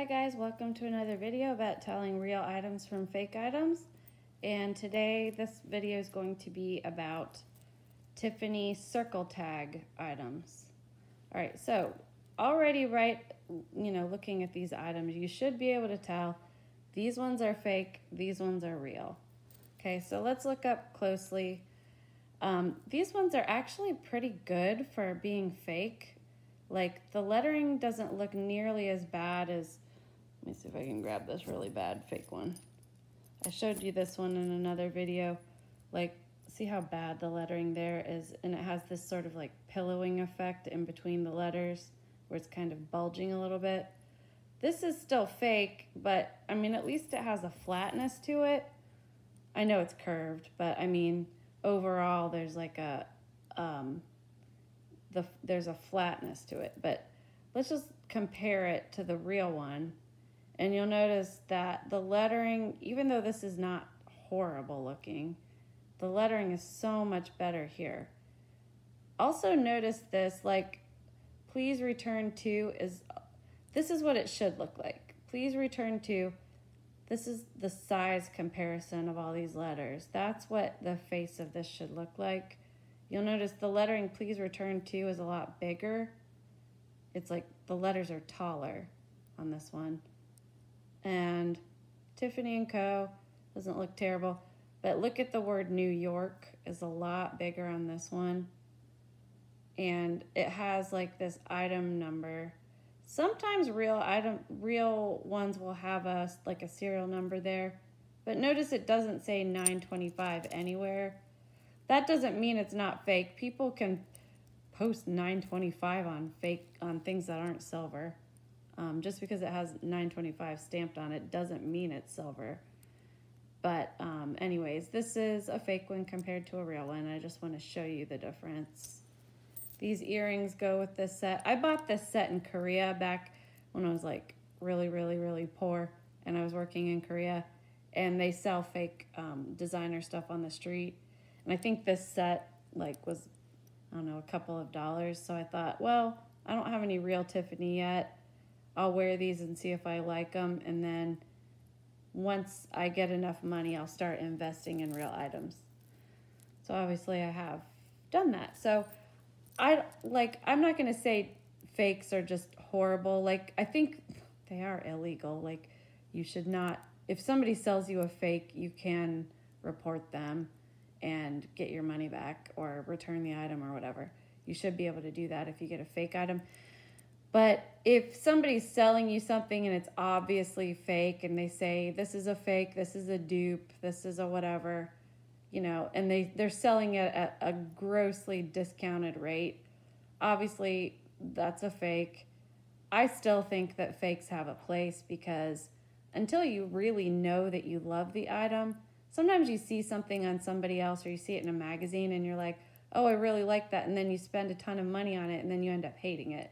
Hi guys, welcome to another video about telling real items from fake items. And today this video is going to be about Tiffany circle tag items. All right, so already looking at these items, you should be able to tell these ones are fake, these ones are real. Okay, so let's look up closely. These ones are actually pretty good for being fake. Like, the lettering doesn't look nearly as bad as, let me see if I can grab this really bad fake one. I showed you this one in another video. Like, see how bad the lettering there is? And it has this sort of like pillowing effect in between the letters where it's kind of bulging a little bit. This is still fake, but I mean, at least it has a flatness to it. I know it's curved, but I mean, overall there's like there's a flatness to it. But let's just compare it to the real one, and you'll notice that the lettering, even though this is not horrible looking, the lettering is so much better here. Also notice this, like, please return to this is what it should look like. Please return to, this is the size comparison of all these letters. That's what the face of this should look like. You'll notice the lettering please return to is a lot bigger. It's like the letters are taller on this one. And Tiffany Co doesn't look terrible, but look at the word New York is a lot bigger on this one. And it has like this item number. Sometimes real ones will have a serial number there, but notice it doesn't say 925 anywhere. That doesn't mean it's not fake. People can post 925 on things that aren't silver. Just because it has 925 stamped on it doesn't mean it's silver. But anyways, this is a fake one compared to a real one. I just want to show you the difference. These earrings go with this set. I bought this set in Korea back when I was like really poor and I was working in Korea, and they sell fake designer stuff on the street. And I think this set was, I don't know, a couple of dollars. So I thought, well, I don't have any real Tiffany yet. I'll wear these and see if I like them. And then once I get enough money, I'll start investing in real items. So obviously I have done that. So I'm not going to say fakes are just horrible. Like, I think they are illegal. Like, you should not, if somebody sells you a fake, you can report them and get your money back or return the item or whatever. You should be able to do that if you get a fake item. But if somebody's selling you something and it's obviously fake and they say, this is a fake, this is a dupe, this is a whatever, you know, and they're selling it at a grossly discounted rate, obviously that's a fake. I still think that fakes have a place, because until you really know that you love the item, sometimes you see something on somebody else or you see it in a magazine and you're like, oh, I really like that. And then you spend a ton of money on it and then you end up hating it.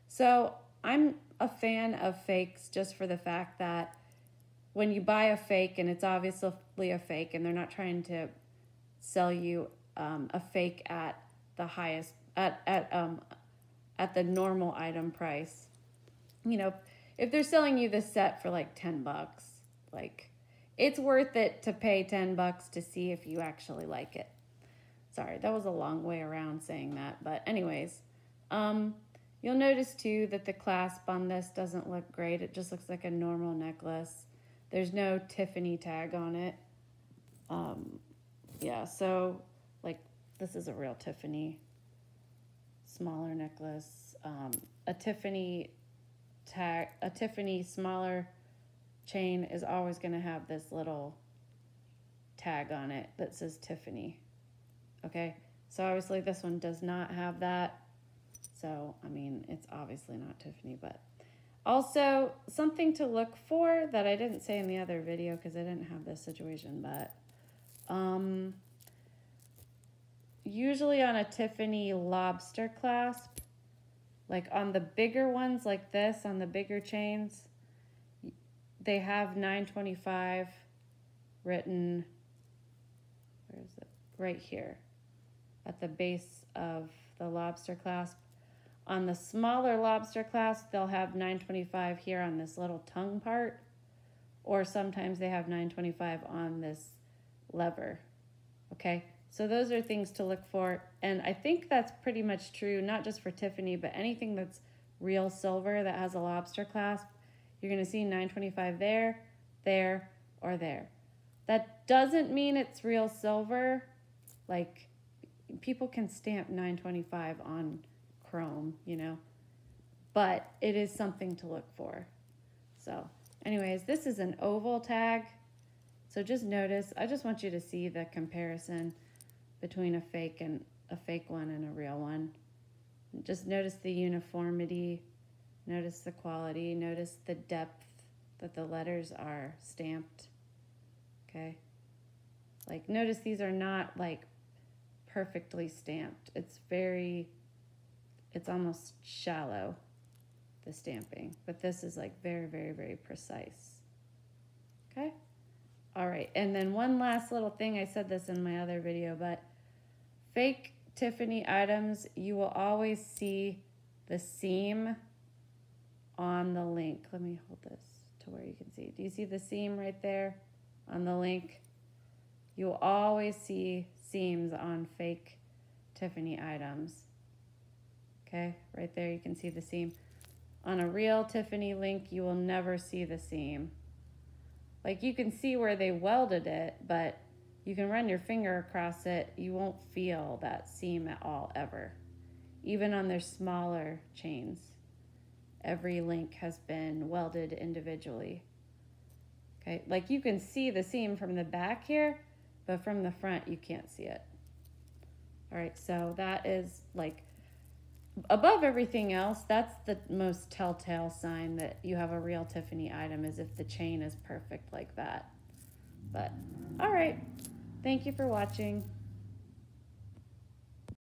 So I'm a fan of fakes just for the fact that when you buy a fake and it's obviously a fake and they're not trying to sell you a fake at the highest, at the normal item price. You know, if they're selling you this set for like $10, like, it's worth it to pay $10 to see if you actually like it. Sorry, that was a long way around saying that. But anyways, you'll notice too that the clasp on this doesn't look great. It just looks like a normal necklace. There's no Tiffany tag on it. Yeah, so like, this is a real Tiffany smaller necklace. A Tiffany smaller chain is always going to have this little tag on it that says Tiffany. Okay, so obviously this one does not have that. So, I mean, it's obviously not Tiffany. But also, something to look for that I didn't say in the other video because I didn't have this situation, but usually on a Tiffany lobster clasp, like on the bigger ones like this, on the bigger chains, they have 925 written, where is it? Right here at the base of the lobster clasp. On the smaller lobster clasp, they'll have 925 here on this little tongue part, or sometimes they have 925 on this lever. Okay, so those are things to look for, and I think that's pretty much true, not just for Tiffany, but anything that's real silver that has a lobster clasp, you're going to see 925 there, there, or there. That doesn't mean it's real silver. Like, people can stamp 925 on chrome, you know, but it is something to look for. So anyways, this is an oval tag. So just notice, I just want you to see the comparison between a fake one and a real one. Just notice the uniformity, notice the quality, notice the depth that the letters are stamped. Okay, like notice these are not like perfectly stamped. It's almost shallow, the stamping, but this is like very, very, very precise. Okay, all right, and then one last little thing, I said this in my other video, but fake Tiffany items, you will always see the seam on the link. Let me hold this to where you can see. Do you see the seam right there on the link? You'll always see seams on fake Tiffany items. Okay, right there you can see the seam. On a real Tiffany link, you will never see the seam. Like, you can see where they welded it, but you can run your finger across it, you won't feel that seam at all, ever. Even on their smaller chains. Every link has been welded individually. Okay, like you can see the seam from the back here, but from the front you can't see it. All right, so that is like, above everything else, that's the most telltale sign that you have a real Tiffany item, is if the chain is perfect like that. But all right, thank you for watching.